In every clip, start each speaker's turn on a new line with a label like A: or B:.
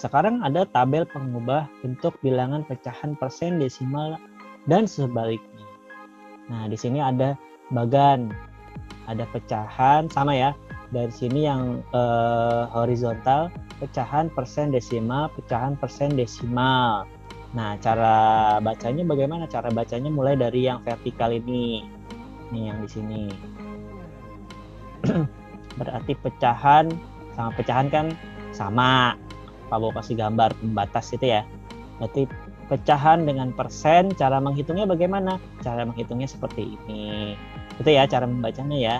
A: sekarang ada tabel pengubah bentuk bilangan pecahan persen, desimal, dan sebaliknya. Nah, di sini ada bagan, ada pecahan, sama ya. Dari sini yang horizontal, pecahan persen desimal, pecahan persen desimal. Nah, cara bacanya bagaimana? Cara bacanya mulai dari yang vertikal ini. Nih yang di sini. Berarti pecahan sama pecahan kan sama. Pak Bo kasih gambar pembatas itu ya. Berarti pecahan dengan persen, cara menghitungnya bagaimana? Cara menghitungnya seperti ini. Itu ya cara membacanya ya.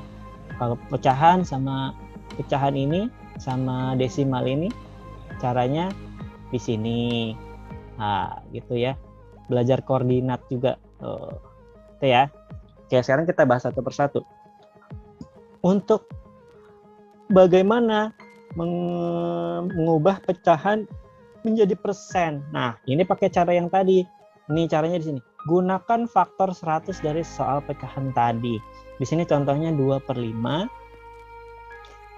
A: Kalau pecahan sama pecahan ini sama desimal ini caranya di sini. Nah, gitu ya. Belajar koordinat juga. Itu ya. Oke, sekarang kita bahas satu persatu. Untuk bagaimana mengubah pecahan menjadi persen. Nah, ini pakai cara yang tadi. Ini caranya di sini. Gunakan faktor 100 dari soal pecahan tadi. Di sini contohnya 2/5.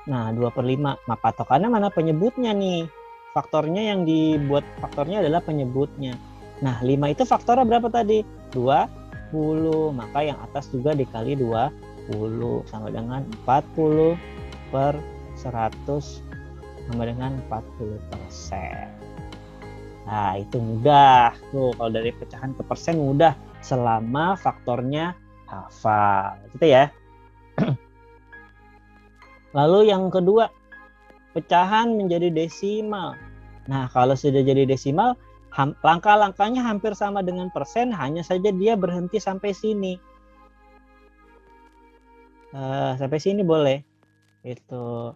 A: Nah, 2/5. Nah, patokannya mana penyebutnya nih? Faktornya yang dibuat faktornya adalah penyebutnya. Nah, 5 itu faktornya berapa tadi? 20. Maka yang atas juga dikali 20 sama dengan 40/100 sama dengan 40%. Nah, itu mudah. Tuh, kalau dari pecahan ke persen mudah selama faktornya hafal. Gitu ya. Lalu yang kedua, pecahan menjadi desimal. Nah, kalau sudah jadi desimal, langkah-langkahnya hampir sama dengan persen, hanya saja dia berhenti sampai sini. Sampai sini boleh. Itu.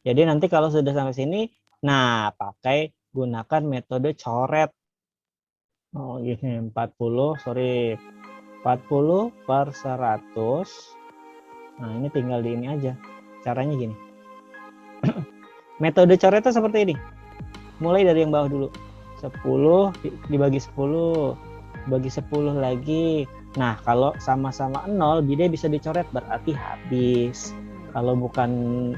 A: Jadi nanti kalau sudah sampai sini, nah pakai gunakan metode coret. Oh ini 40/100. Nah ini tinggal di ini aja. Caranya gini. Metode coretnya seperti ini. Mulai dari yang bawah dulu. 10 dibagi 10. Bagi 10 lagi. Nah kalau sama-sama 0, dia bisa dicoret berarti habis. Kalau bukan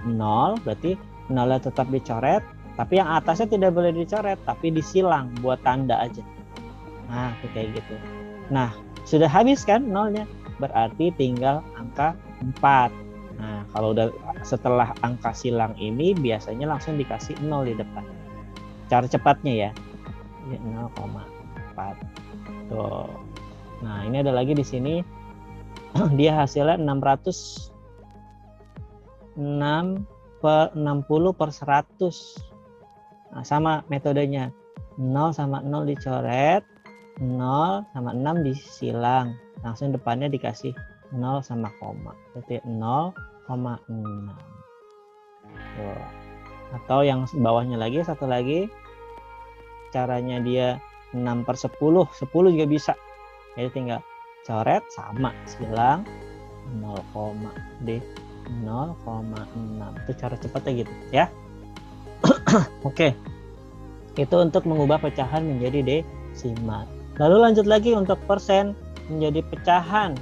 A: 0, berarti 0 tetap dicoret, tapi yang atasnya tidak boleh dicoret, tapi disilang buat tanda aja. Nah, kayak gitu. Nah, sudah habis kan 0-nya, berarti tinggal angka 4. Nah, kalau udah setelah angka silang ini, biasanya langsung dikasih 0 di depan. Cara cepatnya ya, 0,4. Tuh. Nah, ini ada lagi di sini, dia hasilnya 60/100. Nah, sama metodenya. 0 sama 0 dicoret, 0 sama 6 disilang. Langsung depannya dikasih 0 sama koma. Berarti 0,6. Atau yang bawahnya lagi, satu lagi. Caranya dia 6/10. 10 juga bisa. Jadi tinggal coret sama silang 0, D 0,6. Itu cara cepatnya gitu ya. Oke. Itu untuk mengubah pecahan menjadi desimal. Lalu lanjut lagi untuk persen menjadi pecahan.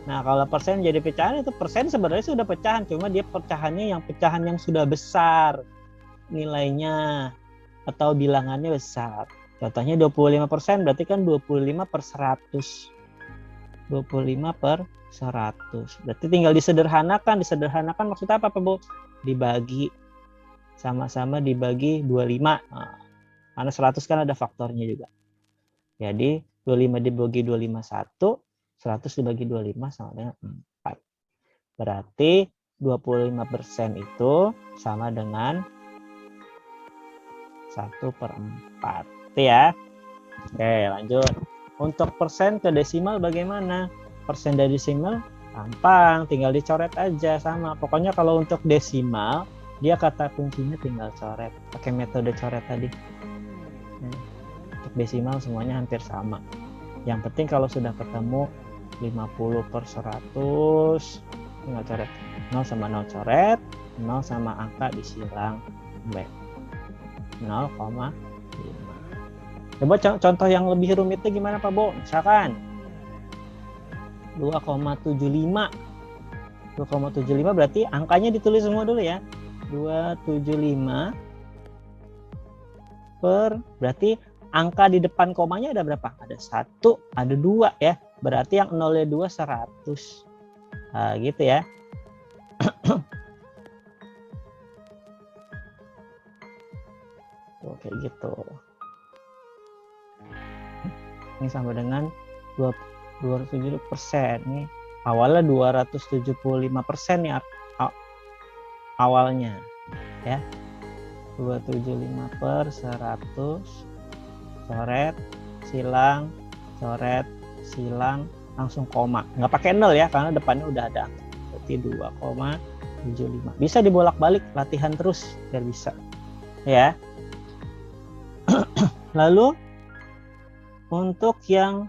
A: Nah, kalau persen menjadi pecahan, itu persen sebenarnya sudah pecahan, cuma dia pecahannya yang pecahan yang sudah besar nilainya atau bilangannya besar. Contohnya 25%, berarti kan 25/100. 25/100. Berarti tinggal disederhanakan. Disederhanakan maksudnya apa, Pak Bu? Dibagi. Sama-sama dibagi 25. Nah, karena 100 kan ada faktornya juga. Jadi 25 dibagi 25 1, 100 dibagi 25 sama dengan 4. Berarti 25% itu sama dengan 1/4. Itu ya. Oke, lanjut. Untuk persen ke desimal bagaimana? Persen dari desimal gampang, tinggal dicoret aja sama. Pokoknya kalau untuk desimal, dia kata kuncinya tinggal coret. Pakai metode coret tadi. Untuk desimal semuanya hampir sama. Yang penting kalau sudah ketemu 50/100, tinggal coret. 0 sama 0 coret, 0 sama angka disilang B. 0,5. Coba contoh yang lebih rumitnya gimana Pak Bo? Misalkan 2,75. 2,75 berarti angkanya ditulis semua dulu ya. 275 berarti angka di depan komanya ada berapa? Ada 1, ada 2 ya. Berarti yang nolnya 2, 100. Nah, gitu ya. Tuh, kayak gitu. Ini sama dengan 270%. Nih awalnya 275% nih awalnya ya. 275/100, coret, silang, coret, silang, langsung koma. Nggak pakai nol ya, karena depannya udah ada angka. Berarti 2,75. Bisa dibolak-balik, latihan terus biar bisa. Ya. Lalu untuk yang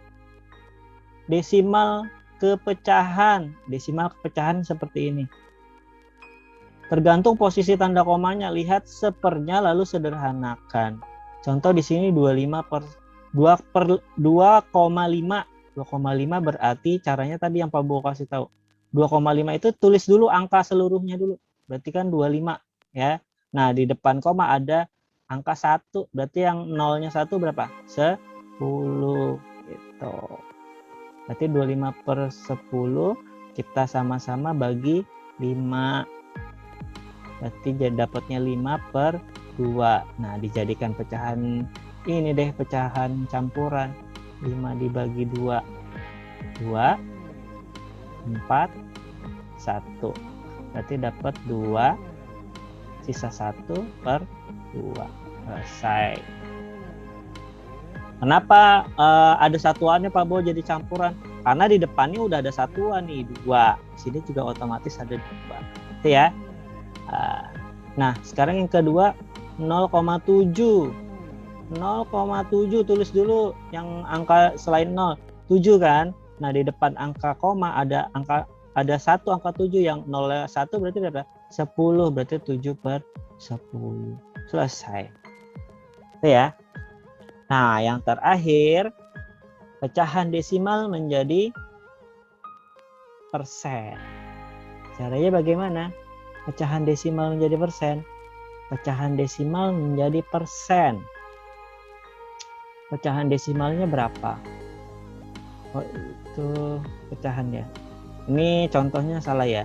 A: desimal kepecahan seperti ini. Tergantung posisi tanda komanya, lihat sepernya lalu sederhanakan. Contoh di sini 2,5. 2,5 berarti caranya tadi yang Pak Bo kasih tahu. 2,5 itu tulis dulu angka seluruhnya dulu. Berarti kan 25 ya. Nah, di depan koma ada angka 1. Berarti yang nolnya 1 berapa? 10 gitu. Berarti 25/10 kita sama-sama bagi 5. Berarti dapatnya 5/2. Nah, dijadikan pecahan ini deh, pecahan campuran. 5 dibagi 2. 2, 4, 1. Berarti dapat 2, sisa 1/2. Selesai. Kenapa ada satuannya Pak Bo jadi campuran? Karena di depannya udah ada satuan nih, 2. Sini juga otomatis ada 2. Itu ya. Nah, sekarang yang kedua 0,7. 0,7 tulis dulu yang angka selain 0, 7 kan? Nah, di depan angka koma ada 1 angka 7, yang 0,1 berarti berapa? 10, berarti 7/10. Selesai. Itu ya. Nah, yang terakhir pecahan desimal menjadi persen. Caranya bagaimana? Pecahan desimal menjadi persen. Pecahan desimal menjadi persen. Pecahan desimalnya berapa? Oh, itu pecahan ya. Ini contohnya salah ya.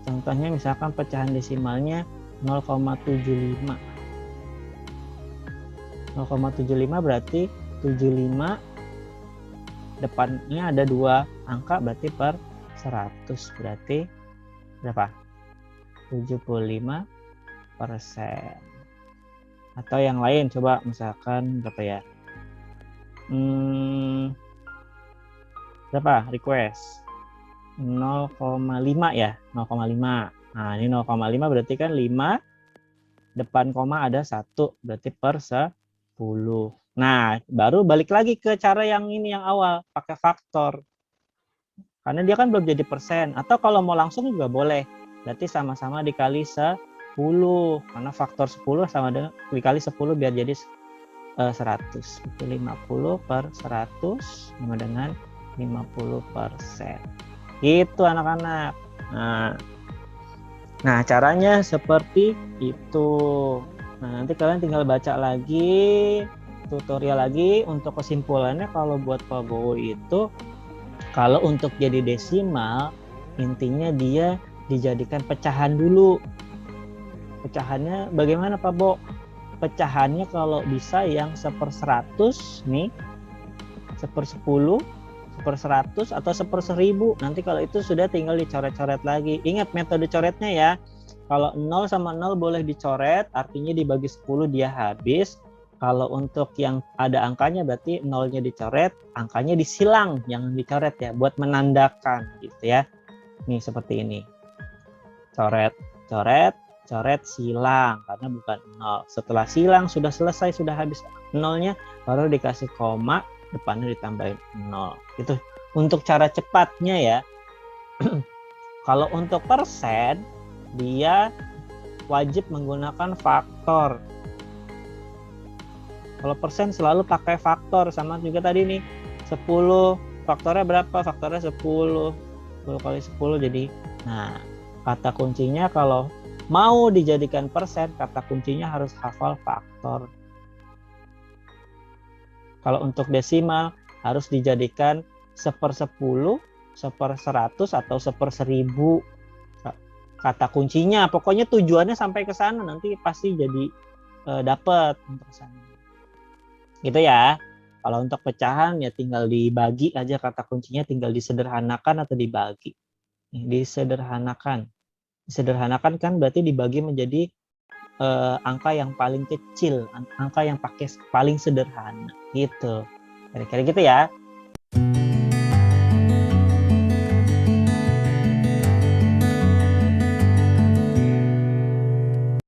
A: Contohnya misalkan pecahan desimalnya 0,75. 0,75 berarti 75 depannya ada 2 angka, berarti per 100. Berarti berapa? 75%. Atau yang lain, coba misalkan berapa ya? Berapa request? 0,5 ya, 0,5. Nah, ini 0,5 berarti kan 5 depan koma ada 1, berarti per 10. Nah, baru balik lagi ke cara yang ini, yang awal, pakai faktor. Karena dia kan belum jadi persen. Atau kalau mau langsung juga boleh. Berarti sama-sama dikali 10. Karena faktor 10 sama dengan dikali 10 biar jadi 100. Itu 50/100 sama dengan 50%. Itu anak-anak. Nah, caranya seperti itu. Nah, nanti kalian tinggal baca lagi, tutorial lagi. Untuk kesimpulannya, kalau buat Pak Bowo itu, kalau untuk jadi desimal, intinya dia dijadikan pecahan dulu. Pecahannya bagaimana Pak Bo? Pecahannya kalau bisa yang 1/100 nih, 1/10, 1/100 atau 1/1000. Nanti kalau itu sudah tinggal dicoret-coret lagi. Ingat metode coretnya ya. Kalau 0 sama 0 boleh dicoret, artinya dibagi 10 dia habis. Kalau untuk yang ada angkanya berarti 0-nya dicoret, angkanya disilang, jangan dicoret ya, buat menandakan gitu ya. Nih seperti ini. Coret, coret, coret, silang, karena bukan 0. Setelah silang sudah selesai, sudah habis 0-nya, baru dikasih koma, depannya ditambahin 0. Itu untuk cara cepatnya ya. Kalau untuk persen, dia wajib menggunakan faktor. Kalau persen selalu pakai faktor, sama juga tadi nih 10, faktornya berapa? Faktornya 10. 10 kali 10 jadi. Nah, kata kuncinya kalau mau dijadikan persen, kata kuncinya harus hafal faktor. Kalau untuk desimal harus dijadikan 1/10, 1/100 atau 1/1000 kata kuncinya. Pokoknya tujuannya sampai ke sana, nanti pasti jadi dapat untuk sana. Gitu ya. Kalau untuk pecahan ya tinggal dibagi aja, kata kuncinya tinggal disederhanakan atau dibagi. Disederhanakan. Disederhanakan kan berarti dibagi menjadi angka yang paling kecil, angka yang pakai paling sederhana gitu. Kira-kira gitu ya.